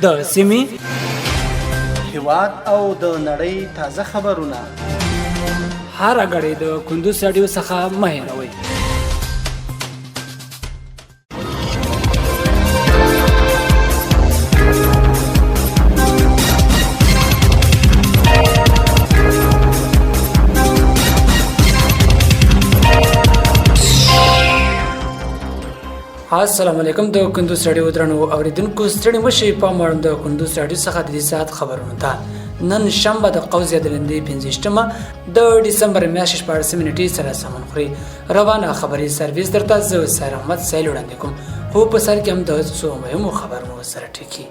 د سیمې هیواد او د نړۍ تازه خبرونه هر غړي د کندوز رادیو څخه مه هېروئ. السلام علیکم. د کندوز رادیو درنو اوریدونکو ستړي مشي په مړند د کندوز رادیو څخه د دې ساعت خبرونه ده. نن شنبه د قوزیه د لندې 15مه د ډسمبر میاشتې 14 منټې سره سمون خوري. روانه خبري سرویس درته زه سر احمد سایل وړاندې کوم. خو په سر کې هم د څو مهمو خبرونو سره ټکی.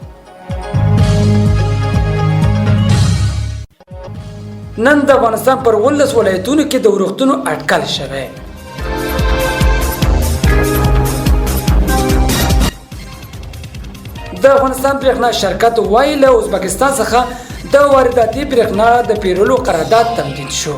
نن د افغانستان پر 19 ولایتونو کې د ورښتونو اټکل شوی. د افغانستان برېښنا شرکت وایي له ازبکستان څخه د وارداتي برېښنا د پیرلو قرارداد تمدید شو.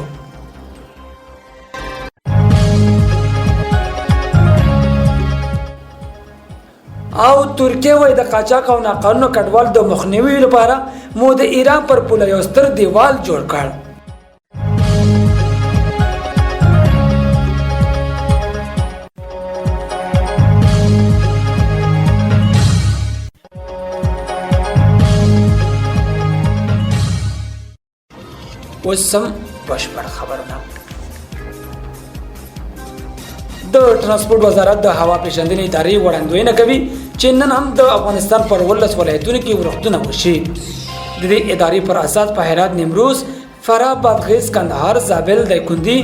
او ترکیه وایي د قاچاق او ناقانونه کډوال د مخنیوي لپاره مو د ایران پر پوله یو ستر دیوال جوړ کړ. وسم بشپړ خبرونه. د ترانسپورت وزارت د هوا پیژندنې ادارې وړاندوینه کوي چې نن هم د افغانستان پر 19 ولایتونو کې ورښتونه وشي. د دې ادارې پر اساس په هرات، نیمروز، فراه، بادغیس، کندهار، زابل، دایکنډي،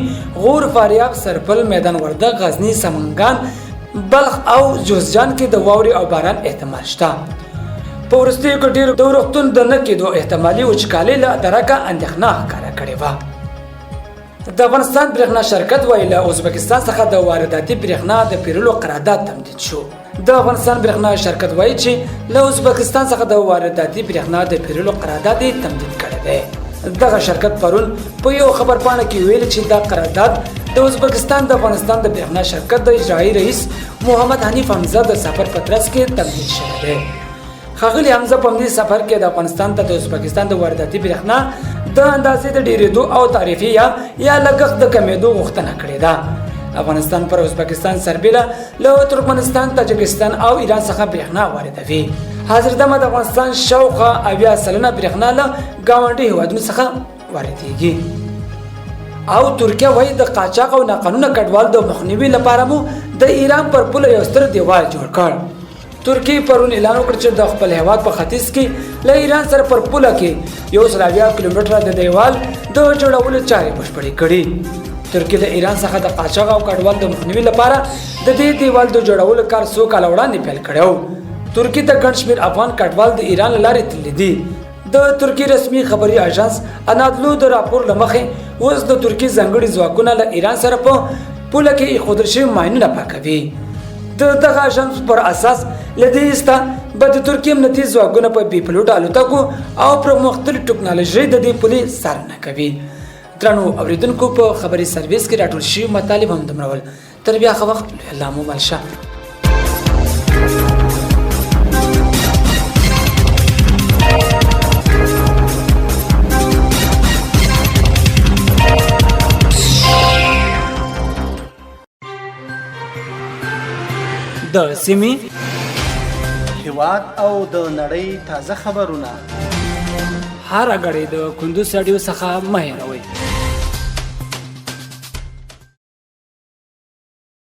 غور، فاریاب، سرپل، میدان وردګ، غزني، سمنګان، بلخ او جوزجان کې د واورې او باران احتمال شته. په وروستیو کې ډېرو د ورښتون د نه کېدو احتمالي وچکالۍ له درکه اندېښنه ښکاره کړې وه. د افغانستان برېښنا شرکت وایي له ازبکستان څخه د وارداتي برېښنا د پیرلو قرارداد تمدید شو. د افغانستان برېښنا شرکت وایي چې له ازبکستان څخه د وارداتي برېښنا د پیرلو قرارداد یې تمدید کړی دی. دغه شرکت پرون په یو خبرپاڼه کې ویل چې دا قرارداد د ازبکستان د افغانستان د برېښنا شرکت د اجرایي رئیس محمد حنیف حمزه د سفر په ترڅ کې تمدید شوی دی. ښاغلي حمزه په همدې سفر کې د افغانستان ته د ازبکستان د وارداتي برېښنا د اندازې د ډېرېدو او تعرفې یا لګښت د کمېدو غوښتنه کړې ده. افغانستان پر ازبکستان سربېره له ترکمنستان، تاجکستان او ایران څخه برېښنا واردوي. حاضر دمه د افغانستان شاوخوا 80% برېښنا له ګاونډي هېوادونو څخه واردېږي. او ترکیه وایي د قاچاق او ناقانونه کډوال د مخنیوي لپاره مو د ایران پر پوله یو ستر دیوال جوړ کړ. ترکیه پرون اعلان وکړ چې د خپل هیواد په ختیځ کې له ایران سره پر پوله کې 180 کیلومتره د دیوال د جوړولو چارې بشپړې کړې. ترکیه د ایران څخه د قاچاق او کډوال د مخنیوي لپاره د دې دیوال د جوړولو کار 100 کاله وړاندې پیل کړی. ترکیه د ګڼ شمېر افغان کډوال د ایران له لارې تللي دي. د ترکیه رسمي خبري اژانس انادلو د راپور له مخې اوس د ترکیه ځانګړي ځواکونه له ایران سره په پوله کې ایښودل شوي ماینونه پاکوي. د دغه اژانس پر اساس له دې وروسته به د ترکیې امنیتي ځواکونه په بې پیلوټه الوتکو او پر مختلف ټکنالوژۍ د دې پولې څارنه کوي. درنو اورېدونکو په خبري سرویس کې راټول شوي مطالب هم دومره ول. تر بیا ښه وخت. الله مو مل شه. د سیمې هیواد او د نړۍ تازه خبرونه هر غړي د کندوز رادیو څخه مه هېروئ.